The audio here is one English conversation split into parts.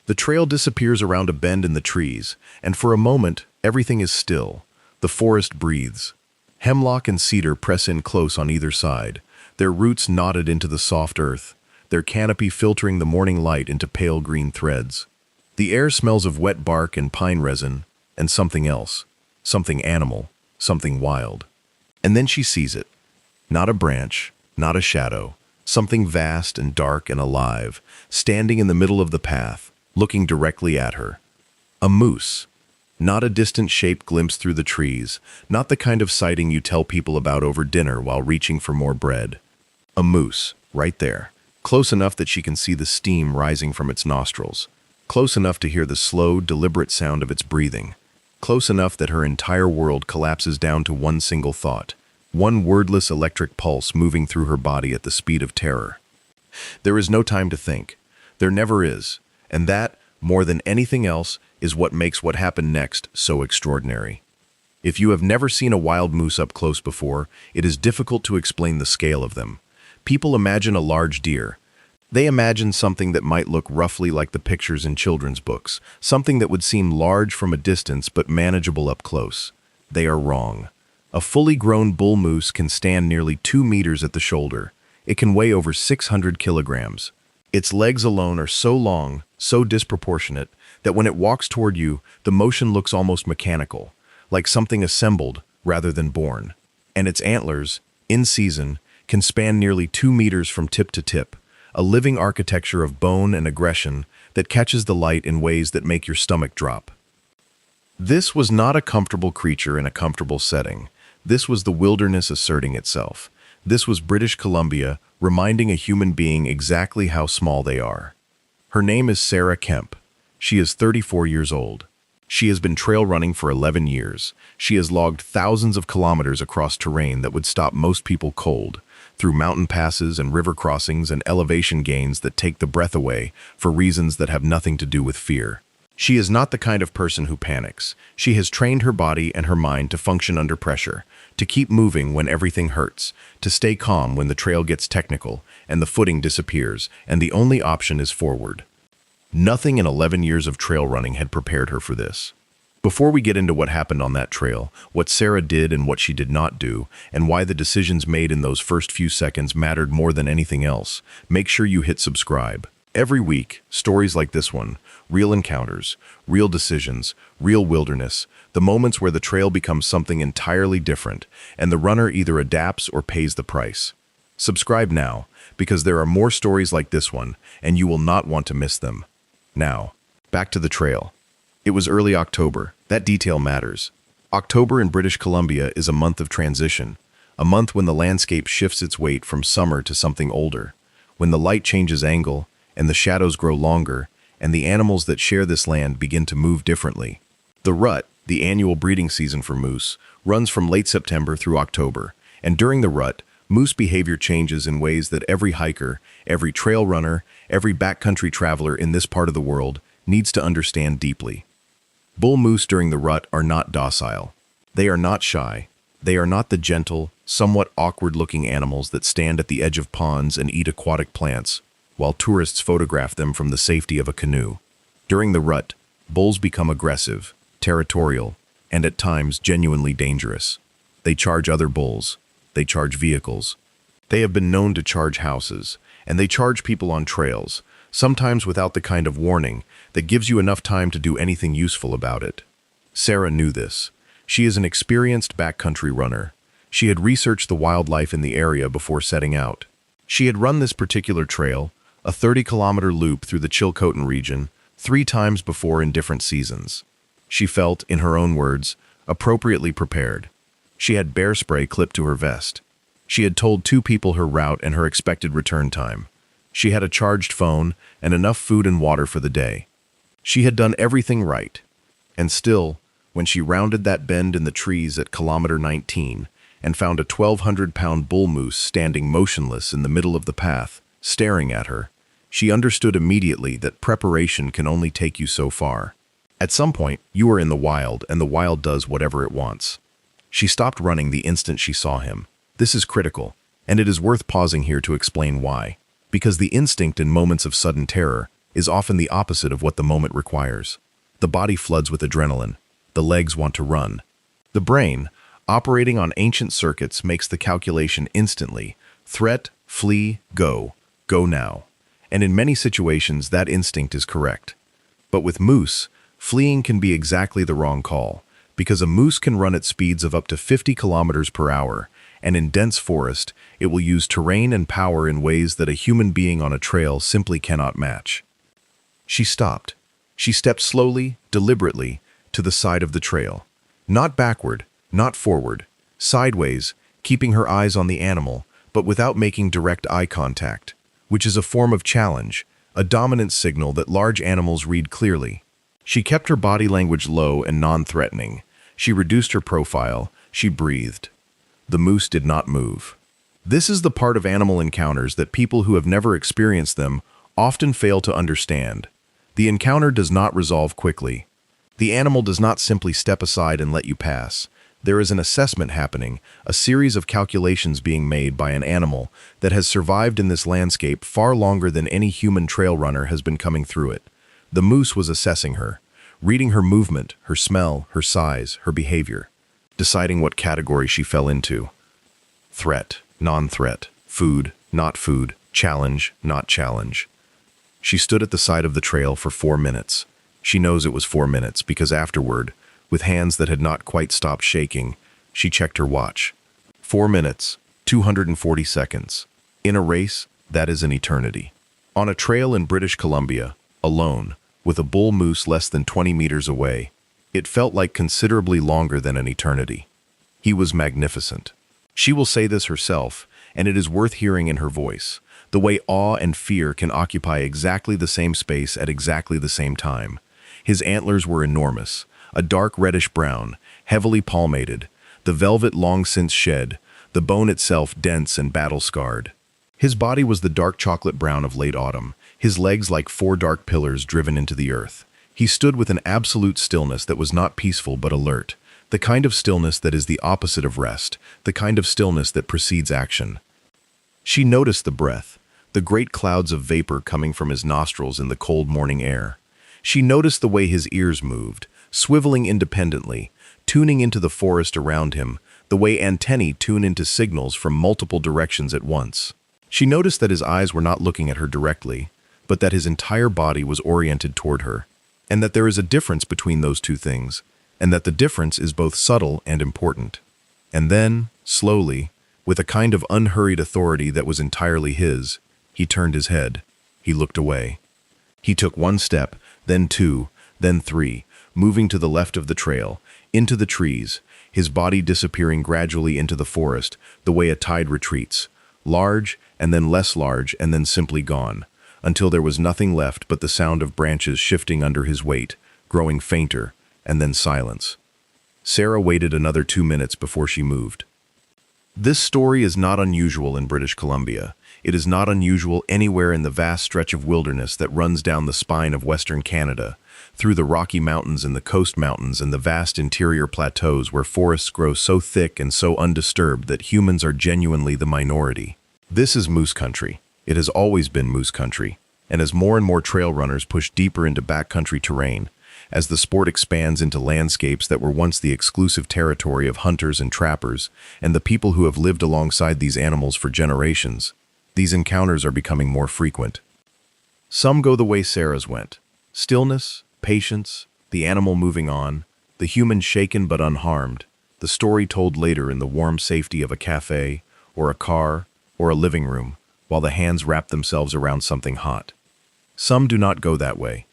The trail disappears around a bend in the trees, and for a moment, everything is still. The forest breathes. Hemlock and cedar press in close on either side, their roots knotted into the soft earth, their canopy filtering the morning light into pale green threads. The air smells of wet bark and pine resin, and something else, something animal, something wild. And then she sees it. Not a branch, not a shadow, something vast and dark and alive, standing in the middle of the path, looking directly at her. A moose. Not a distant shape glimpsed through the trees, not the kind of sighting you tell people about over dinner while reaching for more bread. A moose, right there, close enough that she can see the steam rising from its nostrils, close enough to hear the slow, deliberate sound of its breathing, close enough that her entire world collapses down to one single thought, one wordless electric pulse moving through her body at the speed of terror. There is no time to think. There never is, and that, more than anything else, is what makes what happened next so extraordinary. If you have never seen a wild moose up close before, it is difficult to explain the scale of them. People imagine a large deer. They imagine something that might look roughly like the pictures in children's books, something that would seem large from a distance but manageable up close. They are wrong. A fully grown bull moose can stand nearly 2 meters at the shoulder. It can weigh over 600 kilograms. Its legs alone are so long, so disproportionate, that when it walks toward you, the motion looks almost mechanical, like something assembled rather than born. And its antlers, in season, can span nearly 2 meters from tip to tip, a living architecture of bone and aggression that catches the light in ways that make your stomach drop. This was not a comfortable creature in a comfortable setting. This was the wilderness asserting itself. This was British Columbia reminding a human being exactly how small they are. Her name is Sarah Kemp. She is 34 years old. She has been trail running for 11 years. She has logged thousands of kilometers across terrain that would stop most people cold, through mountain passes and river crossings and elevation gains that take the breath away for reasons that have nothing to do with fear. She is not the kind of person who panics. She has trained her body and her mind to function under pressure, to keep moving when everything hurts, to stay calm when the trail gets technical and the footing disappears and the only option is forward. Nothing in 11 years of trail running had prepared her for this. Before we get into what happened on that trail, what Sarah did and what she did not do, and why the decisions made in those first few seconds mattered more than anything else, make sure you hit subscribe. Every week, stories like this one, real encounters, real decisions, real wilderness, the moments where the trail becomes something entirely different, and the runner either adapts or pays the price. Subscribe now, because there are more stories like this one, and you will not want to miss them. Now, back to the trail. It was early October. That detail matters. October in British Columbia is a month of transition, a month when the landscape shifts its weight from summer to something older, when the light changes angle, and the shadows grow longer, and the animals that share this land begin to move differently. The rut, the annual breeding season for moose, runs from late September through October, and during the rut, moose behavior changes in ways that every hiker, every trail runner, every backcountry traveler in this part of the world needs to understand deeply. Bull moose during the rut are not docile. They are not shy. They are not the gentle, somewhat awkward-looking animals that stand at the edge of ponds and eat aquatic plants, while tourists photograph them from the safety of a canoe. During the rut, bulls become aggressive, territorial, and at times genuinely dangerous. They charge other bulls. They charge vehicles. They have been known to charge houses, and they charge people on trails, sometimes without the kind of warning that gives you enough time to do anything useful about it. Sarah knew this. She is an experienced backcountry runner. She had researched the wildlife in the area before setting out. She had run this particular trail, a 30-kilometer loop through the Chilcotin region, 3 times before in different seasons. She felt, in her own words, appropriately prepared. She had bear spray clipped to her vest. She had told 2 people her route and her expected return time. She had a charged phone and enough food and water for the day. She had done everything right. And still, when she rounded that bend in the trees at kilometer 19 and found a 1,200-pound bull moose standing motionless in the middle of the path, staring at her, she understood immediately that preparation can only take you so far. At some point, you are in the wild, and the wild does whatever it wants. She stopped running the instant she saw him. This is critical, and it is worth pausing here to explain why. Because the instinct in moments of sudden terror is often the opposite of what the moment requires. The body floods with adrenaline. The legs want to run. The brain, operating on ancient circuits, makes the calculation instantly. Threat, flee, go. Go now. And in many situations, that instinct is correct. But with moose, fleeing can be exactly the wrong call, because a moose can run at speeds of up to 50 kilometers per hour, and in dense forest, it will use terrain and power in ways that a human being on a trail simply cannot match. She stopped. She stepped slowly, deliberately, to the side of the trail. Not backward, not forward, sideways, keeping her eyes on the animal, but without making direct eye contact, which is a form of challenge, a dominant signal that large animals read clearly. She kept her body language low and non-threatening. She reduced her profile. She breathed. The moose did not move. This is the part of animal encounters that people who have never experienced them often fail to understand. The encounter does not resolve quickly. The animal does not simply step aside and let you pass. There is an assessment happening, a series of calculations being made by an animal that has survived in this landscape far longer than any human trail runner has been coming through it. The moose was assessing her, reading her movement, her smell, her size, her behavior, deciding what category she fell into. Threat, non-threat, food, not food, challenge, not challenge. She stood at the side of the trail for 4 minutes. She knows it was 4 minutes because afterward, with hands that had not quite stopped shaking, she checked her watch. 4 minutes, 240 seconds. In a race, that is an eternity. On a trail in British Columbia, alone, with a bull moose less than 20 meters away, it felt like considerably longer than an eternity. He was magnificent. She will say this herself, and it is worth hearing in her voice, the way awe and fear can occupy exactly the same space at exactly the same time. His antlers were enormous, a dark reddish-brown, heavily palmated, the velvet long since shed, the bone itself dense and battle-scarred. His body was the dark chocolate brown of late autumn, his legs like 4 dark pillars driven into the earth. He stood with an absolute stillness that was not peaceful but alert, the kind of stillness that is the opposite of rest, the kind of stillness that precedes action. She noticed the breath, the great clouds of vapor coming from his nostrils in the cold morning air. She noticed the way his ears moved, swiveling independently, tuning into the forest around him, the way antennae tune into signals from multiple directions at once. She noticed that his eyes were not looking at her directly, but that his entire body was oriented toward her, and that there is a difference between those two things, and that the difference is both subtle and important. And then, slowly, with a kind of unhurried authority that was entirely his, he turned his head. He looked away. He took 1 step, then 2, then 3, moving to the left of the trail, into the trees, his body disappearing gradually into the forest, the way a tide retreats, large, and then less large, and then simply gone, until there was nothing left but the sound of branches shifting under his weight, growing fainter, and then silence. Sarah waited another 2 minutes before she moved. This story is not unusual in British Columbia. It is not unusual anywhere in the vast stretch of wilderness that runs down the spine of Western Canada, through the Rocky Mountains and the Coast Mountains and the vast interior plateaus where forests grow so thick and so undisturbed that humans are genuinely the minority. This is moose country. It has always been moose country, and as more and more trail runners push deeper into backcountry terrain, as the sport expands into landscapes that were once the exclusive territory of hunters and trappers, and the people who have lived alongside these animals for generations, these encounters are becoming more frequent. Some go the way Sarah's went. Stillness, patience, the animal moving on, the human shaken but unharmed, the story told later in the warm safety of a cafe, or a car, or a living room, while the hands wrap themselves around something hot. Some do not go that way.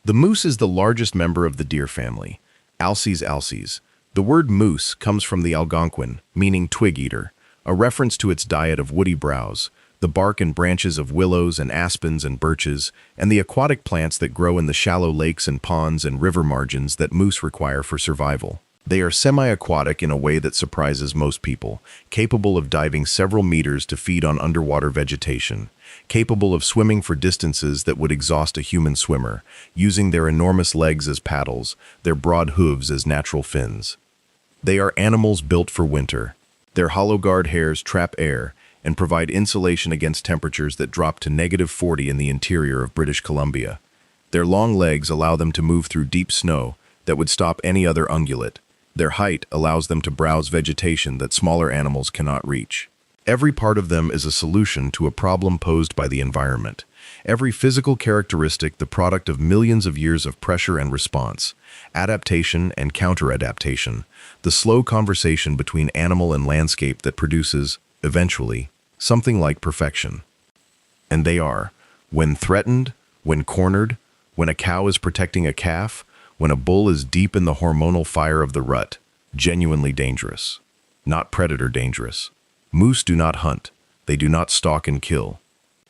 The moose is the largest member of the deer family, Alces alces. The word moose comes from the Algonquin, meaning twig eater, a reference to its diet of woody browse, the bark and branches of willows and aspens and birches, and the aquatic plants that grow in the shallow lakes and ponds and river margins that moose require for survival. They are semi-aquatic in a way that surprises most people, capable of diving several meters to feed on underwater vegetation, capable of swimming for distances that would exhaust a human swimmer, using their enormous legs as paddles, their broad hooves as natural fins. They are animals built for winter. Their hollow guard hairs trap air, and provide insulation against temperatures that drop to -40 in the interior of British Columbia. Their long legs allow them to move through deep snow that would stop any other ungulate. Their height allows them to browse vegetation that smaller animals cannot reach. Every part of them is a solution to a problem posed by the environment. Every physical characteristic the product of millions of years of pressure and response, adaptation and counter-adaptation, the slow conversation between animal and landscape that produces, eventually, something like perfection. And they are, when threatened, when cornered, when a cow is protecting a calf, when a bull is deep in the hormonal fire of the rut, genuinely dangerous. Not predator dangerous. Moose do not hunt. They do not stalk and kill.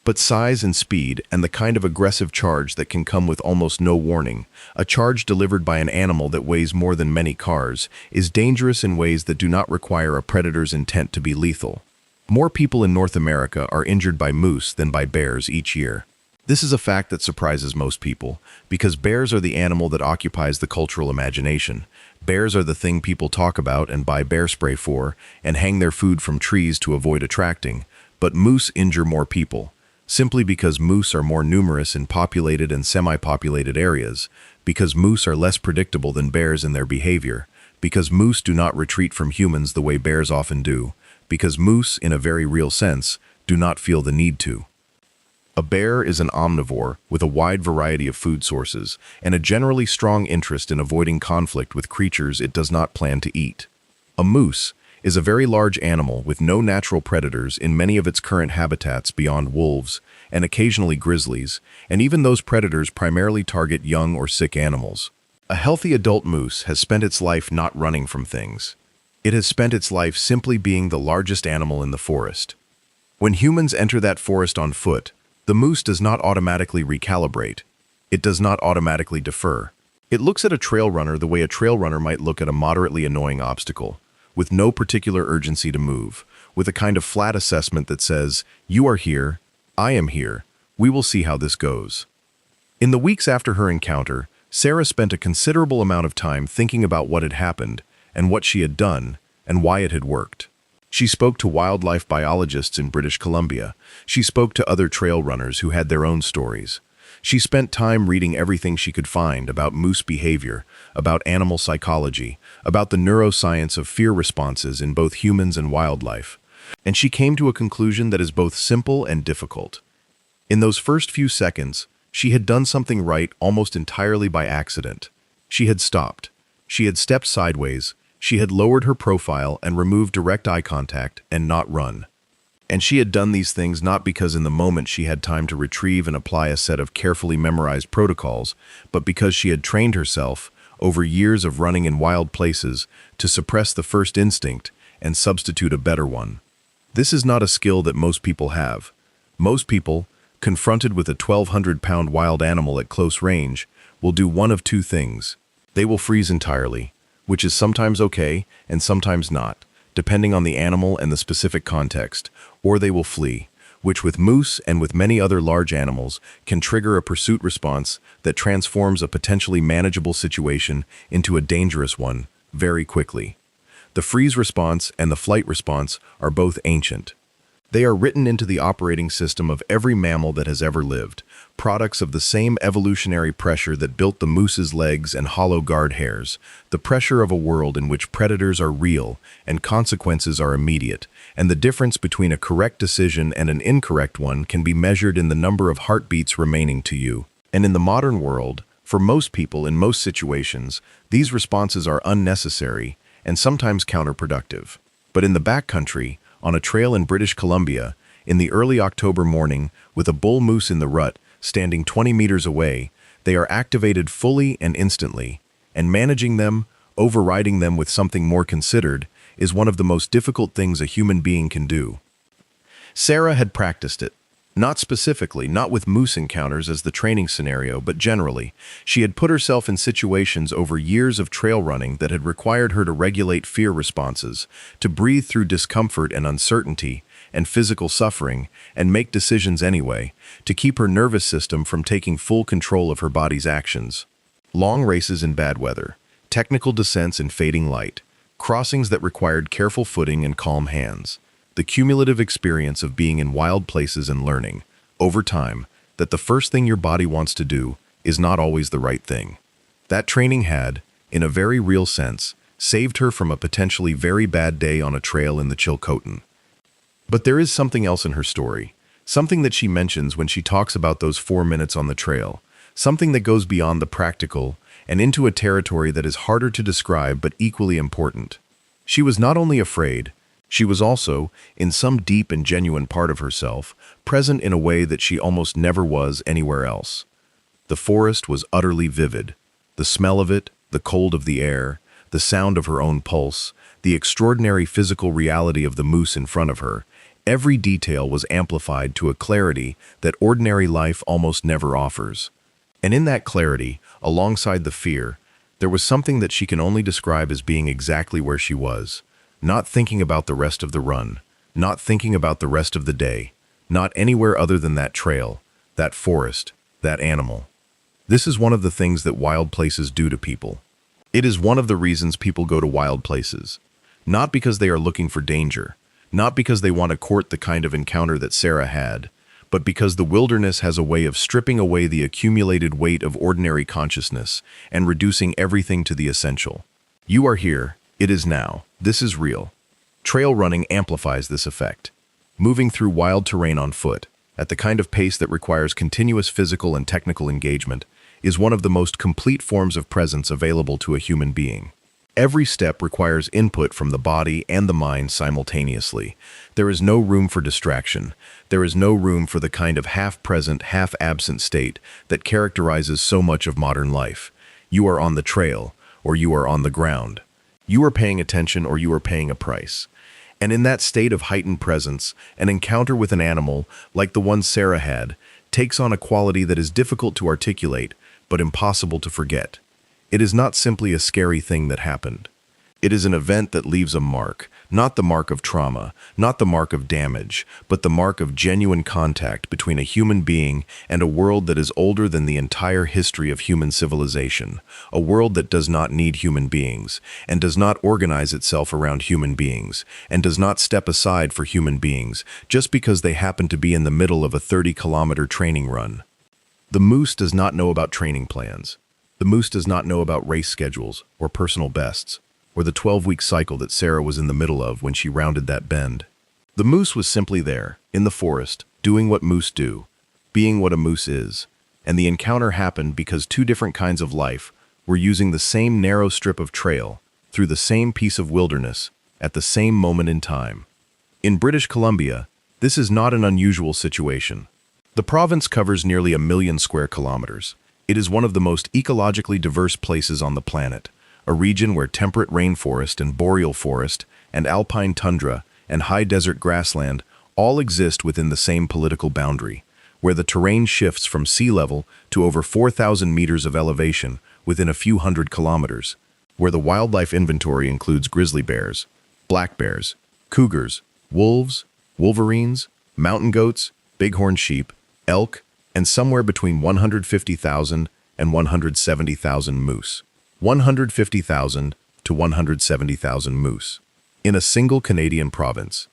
But size and speed and the kind of aggressive charge that can come with almost no warning, a charge delivered by an animal that weighs more than many cars, is dangerous in ways that do not require a predator's intent to be lethal. More people in North America are injured by moose than by bears each year. This is a fact that surprises most people, because bears are the animal that occupies the cultural imagination. Bears are the thing people talk about and buy bear spray for, and hang their food from trees to avoid attracting. But moose injure more people, simply because moose are more numerous in populated and semi-populated areas, because moose are less predictable than bears in their behavior, because moose do not retreat from humans the way bears often do, because moose, in a very real sense, do not feel the need to. A bear is an omnivore with a wide variety of food sources and a generally strong interest in avoiding conflict with creatures it does not plan to eat. A moose is a very large animal with no natural predators in many of its current habitats beyond wolves and occasionally grizzlies, and even those predators primarily target young or sick animals. A healthy adult moose has spent its life not running from things. It has spent its life simply being the largest animal in the forest. When humans enter that forest on foot, the moose does not automatically recalibrate. It does not automatically defer. It looks at a trail runner the way a trail runner might look at a moderately annoying obstacle, with no particular urgency to move, with a kind of flat assessment that says, "You are here, I am here, we will see how this goes." In the weeks after her encounter, Sarah spent a considerable amount of time thinking about what had happened, and what she had done, and why it had worked. She spoke to wildlife biologists in British Columbia. She spoke to other trail runners who had their own stories. She spent time reading everything she could find about moose behavior, about animal psychology, about the neuroscience of fear responses in both humans and wildlife. And she came to a conclusion that is both simple and difficult. In those first few seconds, she had done something right almost entirely by accident. She had stopped. She had stepped sideways. She had lowered her profile and removed direct eye contact and not run. And she had done these things not because in the moment she had time to retrieve and apply a set of carefully memorized protocols, but because she had trained herself, over years of running in wild places, to suppress the first instinct and substitute a better one. This is not a skill that most people have. Most people, confronted with a 1,200-pound wild animal at close range, will do one of two things. They will freeze entirely, which is sometimes okay and sometimes not, depending on the animal and the specific context, or they will flee, which with moose and with many other large animals can trigger a pursuit response that transforms a potentially manageable situation into a dangerous one very quickly. The freeze response and the flight response are both ancient. They are written into the operating system of every mammal that has ever lived, products of the same evolutionary pressure that built the moose's legs and hollow guard hairs, the pressure of a world in which predators are real and consequences are immediate, and the difference between a correct decision and an incorrect one can be measured in the number of heartbeats remaining to you. And in the modern world, for most people in most situations, these responses are unnecessary and sometimes counterproductive. But in the backcountry, on a trail in British Columbia, in the early October morning, with a bull moose in the rut, standing 20 meters away, they are activated fully and instantly, and managing them, overriding them with something more considered, is one of the most difficult things a human being can do. Sarah had practiced it. Not specifically, not with moose encounters as the training scenario, but generally. She had put herself in situations over years of trail running that had required her to regulate fear responses, to breathe through discomfort and uncertainty and physical suffering, and make decisions anyway, to keep her nervous system from taking full control of her body's actions. Long races in bad weather, technical descents in fading light, crossings that required careful footing and calm hands. the cumulative experience of being in wild places and learning, over time, that the first thing your body wants to do is not always the right thing. That training had, in a very real sense, saved her from a potentially very bad day on a trail in the Chilcotin. But there is something else in her story, something that she mentions when she talks about those 4 minutes on the trail, something that goes beyond the practical and into a territory that is harder to describe but equally important. She was not only afraid, she was also, in some deep and genuine part of herself, present in a way that she almost never was anywhere else. The forest was utterly vivid. The smell of it, the cold of the air, the sound of her own pulse, the extraordinary physical reality of the moose in front of her, every detail was amplified to a clarity that ordinary life almost never offers. And in that clarity, alongside the fear, there was something that she can only describe as being exactly where she was, not thinking about the rest of the run, not thinking about the rest of the day, not anywhere other than that trail, that forest, that animal. This is one of the things that wild places do to people. It is one of the reasons people go to wild places. Not because they are looking for danger, not because they want to court the kind of encounter that Sarah had, but because the wilderness has a way of stripping away the accumulated weight of ordinary consciousness and reducing everything to the essential. You are here, it is now, this is real. Trail running amplifies this effect. Moving through wild terrain on foot, at the kind of pace that requires continuous physical and technical engagement, is one of the most complete forms of presence available to a human being. Every step requires input from the body and the mind simultaneously. There is no room for distraction. There is no room for the kind of half-present, half-absent state that characterizes so much of modern life. You are on the trail, or you are on the ground. You are paying attention, or you are paying a price. And in that state of heightened presence, an encounter with an animal, like the one Sarah had, takes on a quality that is difficult to articulate, but impossible to forget. It is not simply a scary thing that happened. It is an event that leaves a mark, not the mark of trauma, not the mark of damage, but the mark of genuine contact between a human being and a world that is older than the entire history of human civilization, a world that does not need human beings, and does not organize itself around human beings, and does not step aside for human beings just because they happen to be in the middle of a 30-kilometer training run. The moose does not know about training plans. The moose does not know about race schedules or personal bests, or the 12-week cycle that Sarah was in the middle of when she rounded that bend. The moose was simply there, in the forest, doing what moose do, being what a moose is, and the encounter happened because two different kinds of life were using the same narrow strip of trail, through the same piece of wilderness, at the same moment in time. In British Columbia, this is not an unusual situation. The province covers nearly 1 million square kilometers. It is one of the most ecologically diverse places on the planet, a region where temperate rainforest and boreal forest and alpine tundra and high desert grassland all exist within the same political boundary, where the terrain shifts from sea level to over 4,000 meters of elevation within a few hundred kilometers, where the wildlife inventory includes grizzly bears, black bears, cougars, wolves, wolverines, mountain goats, bighorn sheep, elk, and somewhere between 150,000 and 170,000 moose. 150,000 to 170,000 moose in a single Canadian province.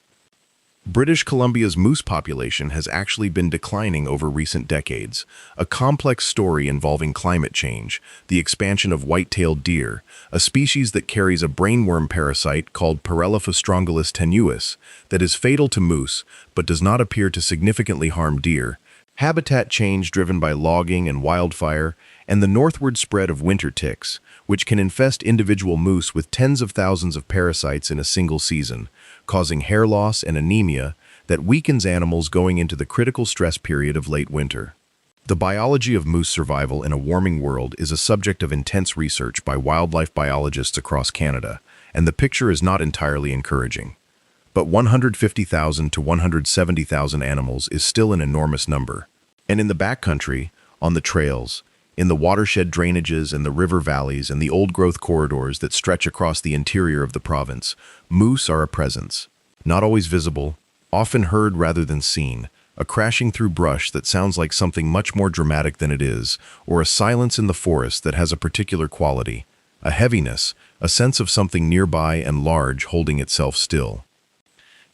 British Columbia's moose population has actually been declining over recent decades, a complex story involving climate change, the expansion of white-tailed deer, a species that carries a brainworm parasite called Parelophostrongylus tenuis that is fatal to moose but does not appear to significantly harm deer, habitat change driven by logging and wildfire, and the northward spread of winter ticks, which can infest individual moose with tens of thousands of parasites in a single season, causing hair loss and anemia that weakens animals going into the critical stress period of late winter. The biology of moose survival in a warming world is a subject of intense research by wildlife biologists across Canada, and the picture is not entirely encouraging. But 150,000 to 170,000 animals is still an enormous number. And in the backcountry, on the trails, in the watershed drainages and the river valleys and the old-growth corridors that stretch across the interior of the province, moose are a presence. Not always visible, often heard rather than seen, a crashing through brush that sounds like something much more dramatic than it is, or a silence in the forest that has a particular quality, a heaviness, a sense of something nearby and large holding itself still.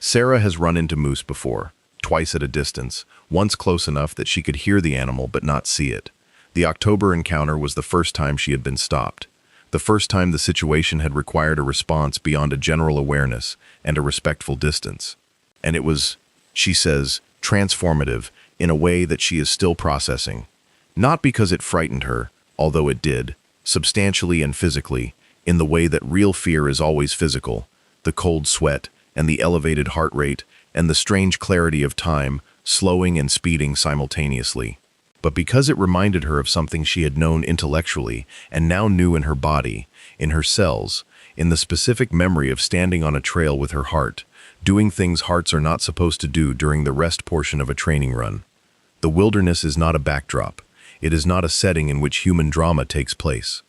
Sarah has run into moose before, twice at a distance, once close enough that she could hear the animal but not see it. The October encounter was the first time she had been stopped. The first time the situation had required a response beyond a general awareness and a respectful distance. And it was, she says, transformative in a way that she is still processing. Not because it frightened her, although it did, substantially and physically, in the way that real fear is always physical, the cold sweat and the elevated heart rate and the strange clarity of time slowing and speeding simultaneously. But because it reminded her of something she had known intellectually and now knew in her body, in her cells, in the specific memory of standing on a trail with her heart, doing things hearts are not supposed to do during the rest portion of a training run. The wilderness is not a backdrop. It is not a setting in which human drama takes place.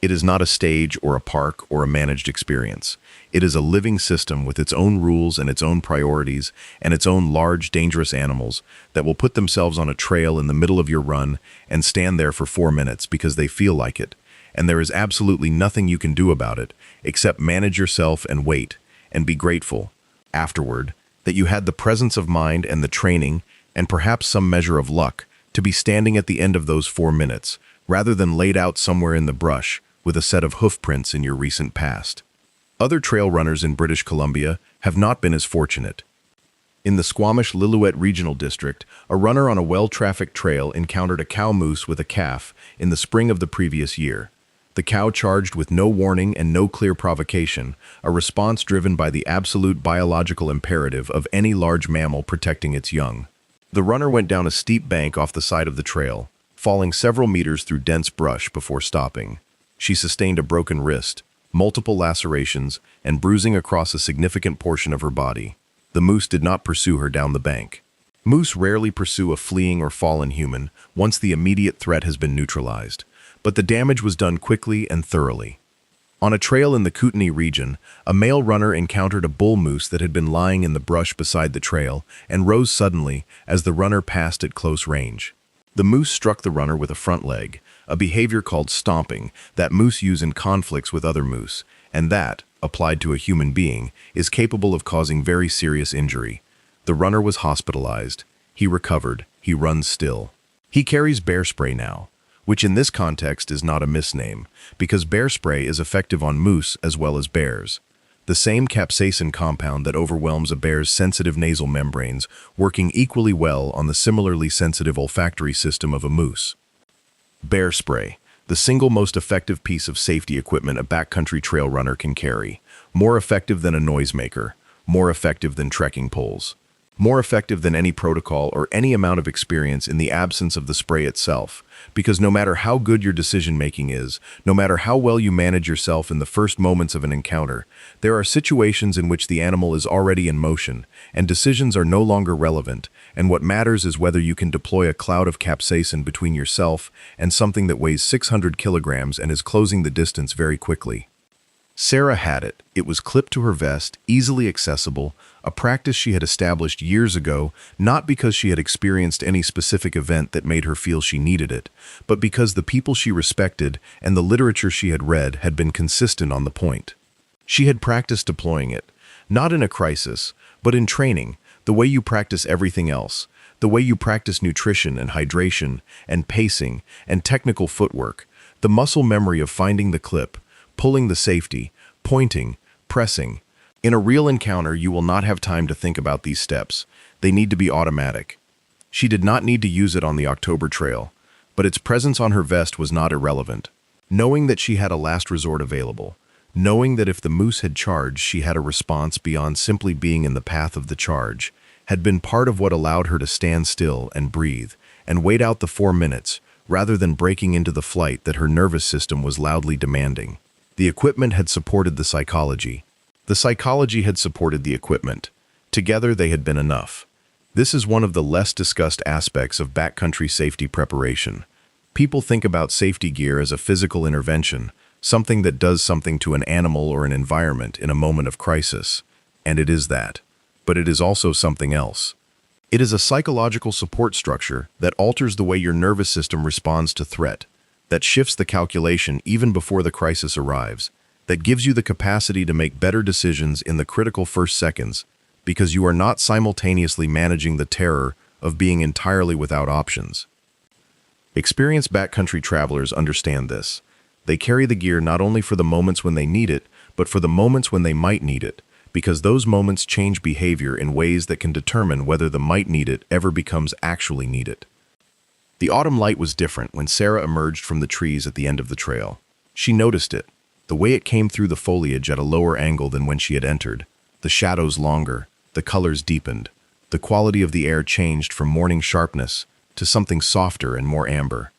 It is not a stage or a park or a managed experience. It is a living system with its own rules and its own priorities and its own large, dangerous animals that will put themselves on a trail in the middle of your run and stand there for 4 minutes because they feel like it. And there is absolutely nothing you can do about it except manage yourself and wait and be grateful, afterward, that you had the presence of mind and the training and perhaps some measure of luck to be standing at the end of those 4 minutes rather than laid out somewhere in the brush with a set of hoof prints in your recent past. Other trail runners in British Columbia have not been as fortunate. In the Squamish-Lillooet Regional District, a runner on a well-trafficked trail encountered a cow moose with a calf in the spring of the previous year. The cow charged with no warning and no clear provocation, a response driven by the absolute biological imperative of any large mammal protecting its young. The runner went down a steep bank off the side of the trail, falling several meters through dense brush before stopping. She sustained a broken wrist, multiple lacerations, and bruising across a significant portion of her body. The moose did not pursue her down the bank. Moose rarely pursue a fleeing or fallen human once the immediate threat has been neutralized, but the damage was done quickly and thoroughly. On a trail in the Kootenay region, a male runner encountered a bull moose that had been lying in the brush beside the trail and rose suddenly as the runner passed at close range. The moose struck the runner with a front leg, a behavior called stomping that moose use in conflicts with other moose, and that, applied to a human being, is capable of causing very serious injury. The runner was hospitalized. He recovered. He runs still. He carries bear spray now, which in this context is not a misname, because bear spray is effective on moose as well as bears. The same capsaicin compound that overwhelms a bear's sensitive nasal membranes working equally well on the similarly sensitive olfactory system of a moose. Bear spray, the single most effective piece of safety equipment a backcountry trail runner can carry. More effective than a noisemaker, more effective than trekking poles. More effective than any protocol or any amount of experience in the absence of the spray itself, because no matter how good your decision-making is, no matter how well you manage yourself in the first moments of an encounter, there are situations in which the animal is already in motion, and decisions are no longer relevant, and what matters is whether you can deploy a cloud of capsaicin between yourself and something that weighs 600 kilograms and is closing the distance very quickly. Sarah had it. It was clipped to her vest, easily accessible, a practice she had established years ago, not because she had experienced any specific event that made her feel she needed it, but because the people she respected and the literature she had read had been consistent on the point. She had practiced deploying it, not in a crisis, but in training, the way you practice everything else, the way you practice nutrition and hydration and pacing and technical footwork, the muscle memory of finding the clip, pulling the safety, pointing, pressing. In a real encounter, you will not have time to think about these steps. They need to be automatic. She did not need to use it on the October trail, but its presence on her vest was not irrelevant. Knowing that she had a last resort available, knowing that if the moose had charged, she had a response beyond simply being in the path of the charge, had been part of what allowed her to stand still and breathe and wait out the 4 minutes rather than breaking into the flight that her nervous system was loudly demanding. The equipment had supported the psychology. The psychology had supported the equipment. Together they had been enough. This is one of the less discussed aspects of backcountry safety preparation. People think about safety gear as a physical intervention, something that does something to an animal or an environment in a moment of crisis. And it is that. But it is also something else. It is a psychological support structure that alters the way your nervous system responds to threat, that shifts the calculation even before the crisis arrives, that gives you the capacity to make better decisions in the critical first seconds, because you are not simultaneously managing the terror of being entirely without options. Experienced backcountry travelers understand this. They carry the gear not only for the moments when they need it, but for the moments when they might need it, because those moments change behavior in ways that can determine whether the might need it ever becomes actually needed. The autumn light was different when Sarah emerged from the trees at the end of the trail. She noticed it, the way it came through the foliage at a lower angle than when she had entered, the shadows longer, the colors deepened, the quality of the air changed from morning sharpness to something softer and more amber.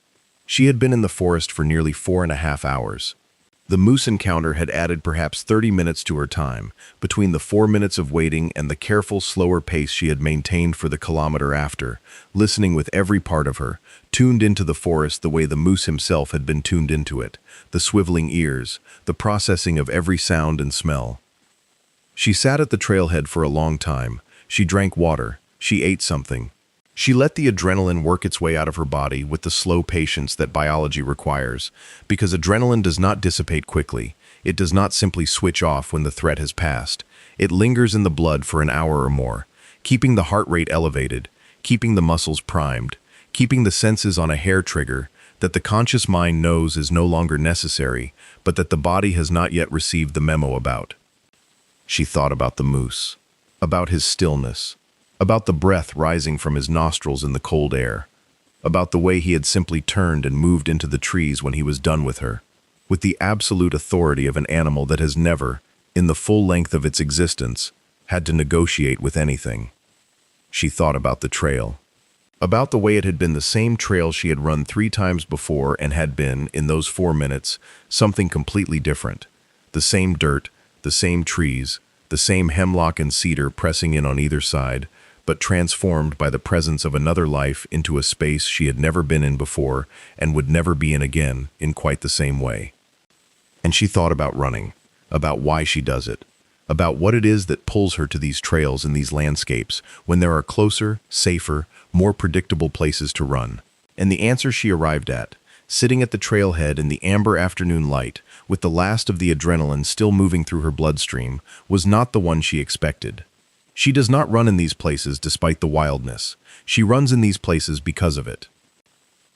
She had been in the forest for nearly 4.5 hours. The moose encounter had added perhaps 30 minutes to her time, between the 4 minutes of waiting and the careful, slower pace she had maintained for the kilometer after, listening with every part of her, tuned into the forest the way the moose himself had been tuned into it, the swiveling ears, the processing of every sound and smell. She sat at the trailhead for a long time. She drank water. She ate something. She let the adrenaline work its way out of her body with the slow patience that biology requires, because adrenaline does not dissipate quickly. It does not simply switch off when the threat has passed. It lingers in the blood for an hour or more, keeping the heart rate elevated, keeping the muscles primed, keeping the senses on a hair trigger that the conscious mind knows is no longer necessary, but that the body has not yet received the memo about. She thought about the moose, about his stillness, about the breath rising from his nostrils in the cold air, about the way he had simply turned and moved into the trees when he was done with her, with the absolute authority of an animal that has never, in the full length of its existence, had to negotiate with anything. She thought about the trail, about the way it had been the same trail she had run 3 times before and had been, in those 4 minutes, something completely different. The same dirt, the same trees, the same hemlock and cedar pressing in on either side, but transformed by the presence of another life into a space she had never been in before and would never be in again in quite the same way. And she thought about running, about why she does it, about what it is that pulls her to these trails and these landscapes when there are closer, safer, more predictable places to run. And the answer she arrived at, sitting at the trailhead in the amber afternoon light, with the last of the adrenaline still moving through her bloodstream, was not the one she expected. She does not run in these places despite the wildness. She runs in these places because of it.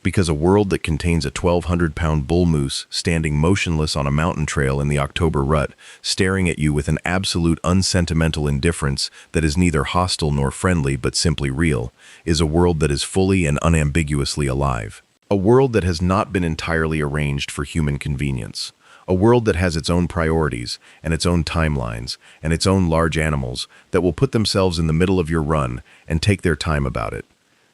Because a world that contains a 1,200-pound bull moose standing motionless on a mountain trail in the October rut, staring at you with an absolute unsentimental indifference that is neither hostile nor friendly but simply real, is a world that is fully and unambiguously alive. A world that has not been entirely arranged for human convenience. A world that has its own priorities, and its own timelines, and its own large animals that will put themselves in the middle of your run and take their time about it.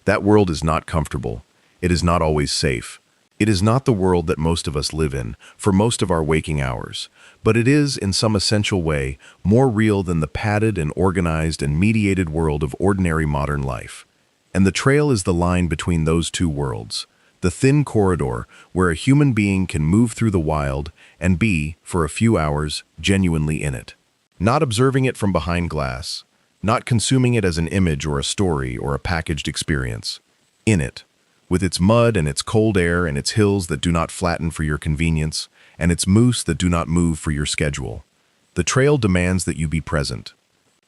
That world is not comfortable. It is not always safe. It is not the world that most of us live in for most of our waking hours, but it is, in some essential way, more real than the padded and organized and mediated world of ordinary modern life. And the trail is the line between those two worlds. The thin corridor where a human being can move through the wild and be, for a few hours, genuinely in it. Not observing it from behind glass, not consuming it as an image or a story or a packaged experience. In it, with its mud and its cold air and its hills that do not flatten for your convenience, and its moose that do not move for your schedule. The trail demands that you be present.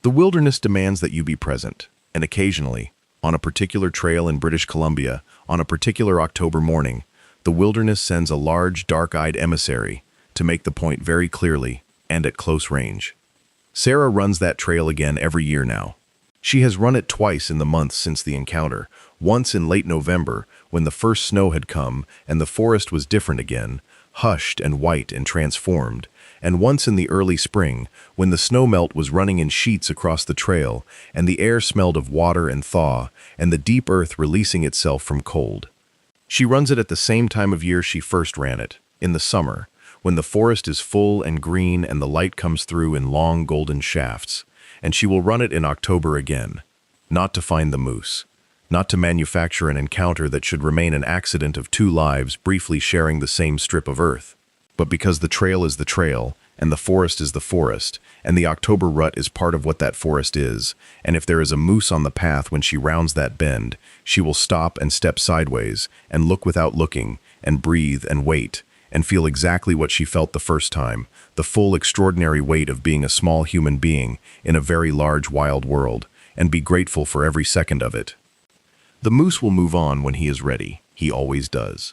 The wilderness demands that you be present, and occasionally, on a particular trail in British Columbia, on a particular October morning, the wilderness sends a large, dark-eyed emissary to make the point very clearly and at close range. Sarah runs that trail again every year now. She has run it twice in the months since the encounter, once in late November when the first snow had come and the forest was different again, hushed and white and transformed, and once in the early spring when the snowmelt was running in sheets across the trail and the air smelled of water and thaw and the deep earth releasing itself from cold. She runs it at the same time of year she first ran it, in the summer, when the forest is full and green and the light comes through in long golden shafts, and she will run it in October again, not to find the moose, not to manufacture an encounter that should remain an accident of 2 lives briefly sharing the same strip of earth, but because the trail is the trail, and the forest is the forest, and the October rut is part of what that forest is, and if there is a moose on the path when she rounds that bend, she will stop and step sideways, and look without looking, and breathe and wait, and feel exactly what she felt the first time, the full extraordinary weight of being a small human being in a very large wild world, and be grateful for every second of it. The moose will move on when he is ready. He always does.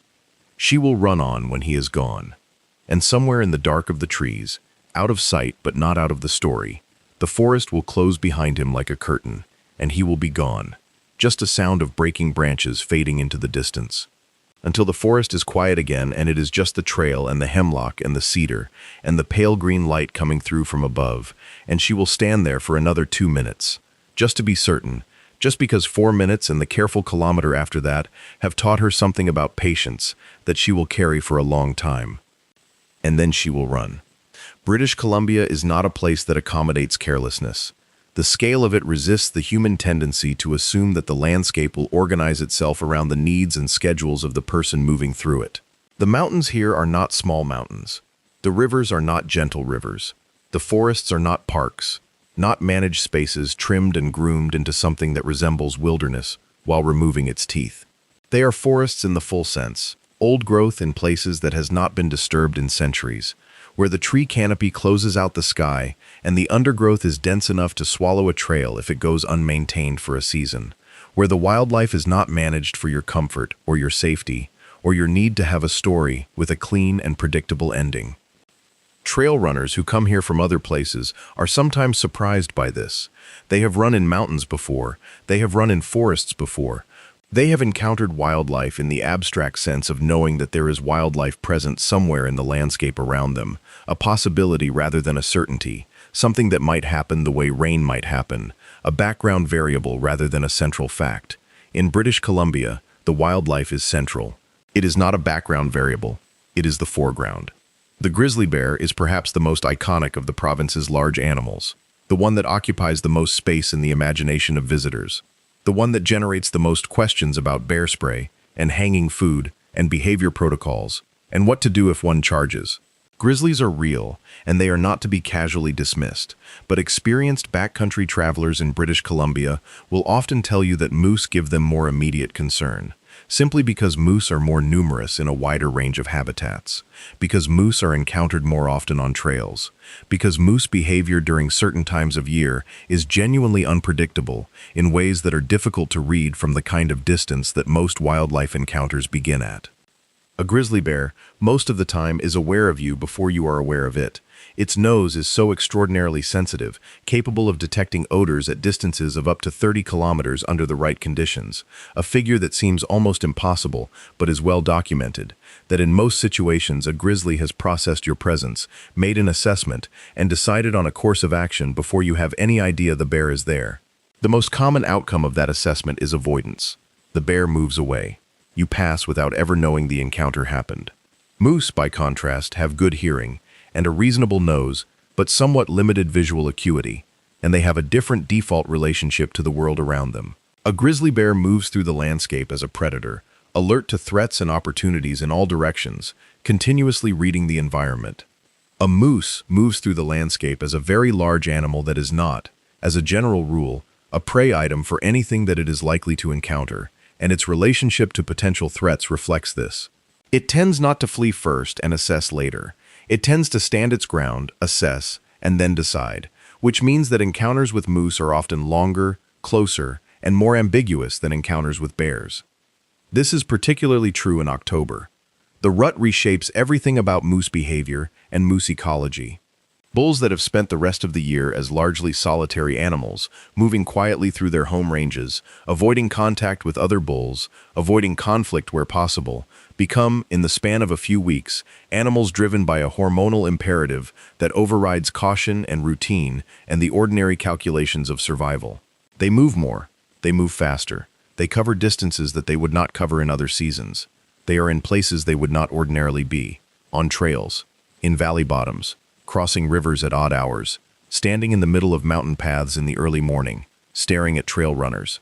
She will run on when he is gone. And somewhere in the dark of the trees, out of sight but not out of the story, the forest will close behind him like a curtain, and he will be gone. Just a sound of breaking branches fading into the distance. Until the forest is quiet again and it is just the trail and the hemlock and the cedar and the pale green light coming through from above, and she will stand there for another 2 minutes, just to be certain, just because 4 minutes and the careful kilometer after that have taught her something about patience that she will carry for a long time. And then she will run. British Columbia is not a place that accommodates carelessness. The scale of it resists the human tendency to assume that the landscape will organize itself around the needs and schedules of the person moving through it. The mountains here are not small mountains. The rivers are not gentle rivers. The forests are not parks, not managed spaces trimmed and groomed into something that resembles wilderness while removing its teeth. They are forests in the full sense, old growth in places that has not been disturbed in centuries, where the tree canopy closes out the sky and the undergrowth is dense enough to swallow a trail if it goes unmaintained for a season, where the wildlife is not managed for your comfort or your safety or your need to have a story with a clean and predictable ending. Trail runners who come here from other places are sometimes surprised by this. They have run in mountains before, they have run in forests before. They have encountered wildlife in the abstract sense of knowing that there is wildlife present somewhere in the landscape around them, a possibility rather than a certainty, something that might happen the way rain might happen, a background variable rather than a central fact. In British Columbia, the wildlife is central. It is not a background variable, it is the foreground. The grizzly bear is perhaps the most iconic of the province's large animals, the one that occupies the most space in the imagination of visitors. The one that generates the most questions about bear spray and hanging food and behavior protocols and what to do if one charges. Grizzlies are real, and they are not to be casually dismissed, but experienced backcountry travelers in British Columbia will often tell you that moose give them more immediate concern, simply because moose are more numerous in a wider range of habitats, because moose are encountered more often on trails, because moose behavior during certain times of year is genuinely unpredictable in ways that are difficult to read from the kind of distance that most wildlife encounters begin at. A grizzly bear, most of the time, is aware of you before you are aware of it. Its nose is so extraordinarily sensitive, capable of detecting odors at distances of up to 30 kilometers under the right conditions, a figure that seems almost impossible, but is well documented, that in most situations a grizzly has processed your presence, made an assessment, and decided on a course of action before you have any idea the bear is there. The most common outcome of that assessment is avoidance. The bear moves away. You pass without ever knowing the encounter happened. Moose, by contrast, have good hearing and a reasonable nose, but somewhat limited visual acuity, and they have a different default relationship to the world around them. A grizzly bear moves through the landscape as a predator, alert to threats and opportunities in all directions, continuously reading the environment. A moose moves through the landscape as a very large animal that is not, as a general rule, a prey item for anything that it is likely to encounter, and its relationship to potential threats reflects this. It tends not to flee first and assess later. It tends to stand its ground, assess, and then decide, which means that encounters with moose are often longer, closer, and more ambiguous than encounters with bears. This is particularly true in October. The rut reshapes everything about moose behavior and moose ecology. Bulls that have spent the rest of the year as largely solitary animals, moving quietly through their home ranges, avoiding contact with other bulls, avoiding conflict where possible, become, in the span of a few weeks, animals driven by a hormonal imperative that overrides caution and routine and the ordinary calculations of survival. They move more. They move faster. They cover distances that they would not cover in other seasons. They are in places they would not ordinarily be, on trails, in valley bottoms, crossing rivers at odd hours, standing in the middle of mountain paths in the early morning, staring at trail runners.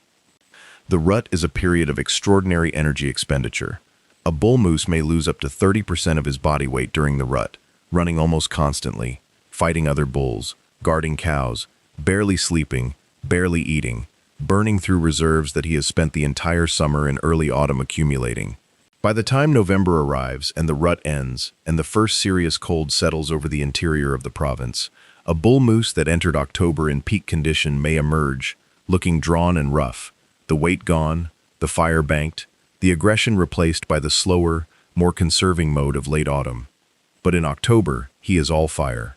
The rut is a period of extraordinary energy expenditure. A bull moose may lose up to 30% of his body weight during the rut, running almost constantly, fighting other bulls, guarding cows, barely sleeping, barely eating, burning through reserves that he has spent the entire summer and early autumn accumulating. By the time November arrives and the rut ends and the first serious cold settles over the interior of the province, a bull moose that entered October in peak condition may emerge, looking drawn and rough, the weight gone, the fire banked, the aggression replaced by the slower, more conserving mode of late autumn. But in October, he is all fire.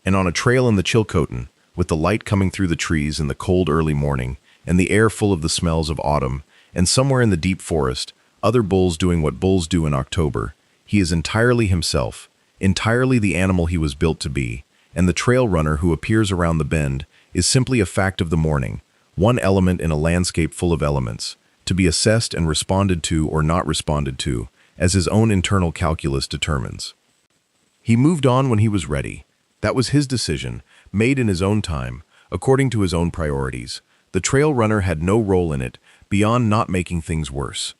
And on a trail in the Chilcotin, with the light coming through the trees in the cold early morning, and the air full of the smells of autumn, and somewhere in the deep forest, other bulls doing what bulls do in October, he is entirely himself, entirely the animal he was built to be, and the trail runner who appears around the bend is simply a fact of the morning, one element in a landscape full of elements, to be assessed and responded to or not responded to, as his own internal calculus determines. He moved on when he was ready. That was his decision, made in his own time, according to his own priorities. The trail runner had no role in it, beyond not making things worse.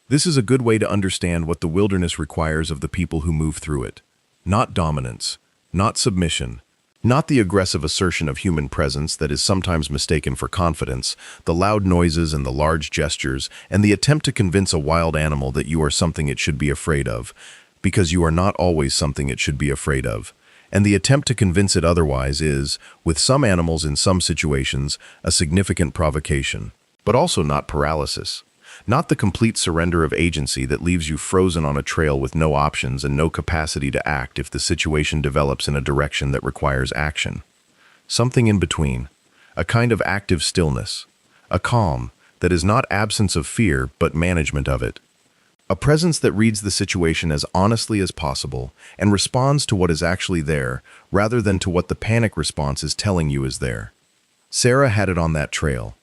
This is a good way to understand what the wilderness requires of the people who move through it. Not dominance, not submission, not the aggressive assertion of human presence that is sometimes mistaken for confidence, the loud noises and the large gestures, and the attempt to convince a wild animal that you are something it should be afraid of, because you are not always something it should be afraid of. And the attempt to convince it otherwise is, with some animals in some situations, a significant provocation, but also not paralysis. Not the complete surrender of agency that leaves you frozen on a trail with no options and no capacity to act if the situation develops in a direction that requires action. Something in between, a kind of active stillness, a calm that is not absence of fear but management of it. A presence that reads the situation as honestly as possible and responds to what is actually there rather than to what the panic response is telling you is there. Sarah had it on that trail.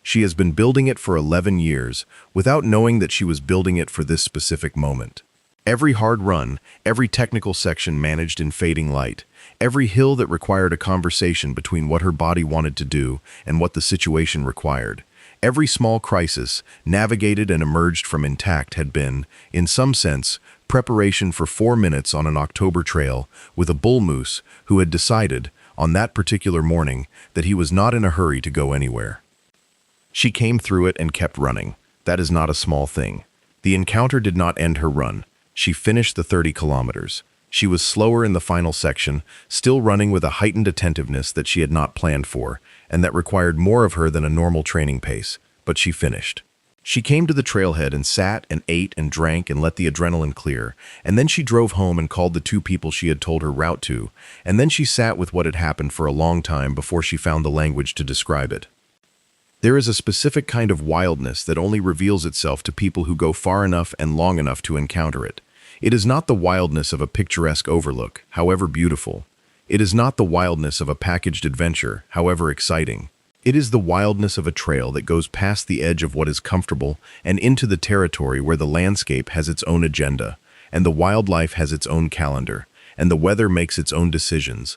She has been building it for 11 years without knowing that she was building it for this specific moment. Every hard run, every technical section managed in fading light, every hill that required a conversation between what her body wanted to do and what the situation required, every small crisis navigated and emerged from intact had been, in some sense, preparation for 4 minutes on an October trail with a bull moose who had decided, on that particular morning, that he was not in a hurry to go anywhere. She came through it and kept running. That is not a small thing. The encounter did not end her run. She finished the 30 kilometers. She was slower in the final section, still running with a heightened attentiveness that she had not planned for, and that required more of her than a normal training pace, but she finished. She came to the trailhead and sat and ate and drank and let the adrenaline clear, and then she drove home and called the 2 people she had told her route to, and then she sat with what had happened for a long time before she found the language to describe it. There is a specific kind of wildness that only reveals itself to people who go far enough and long enough to encounter it. It is not the wildness of a picturesque overlook, however beautiful. It is not the wildness of a packaged adventure, however exciting. It is the wildness of a trail that goes past the edge of what is comfortable and into the territory where the landscape has its own agenda, and the wildlife has its own calendar, and the weather makes its own decisions,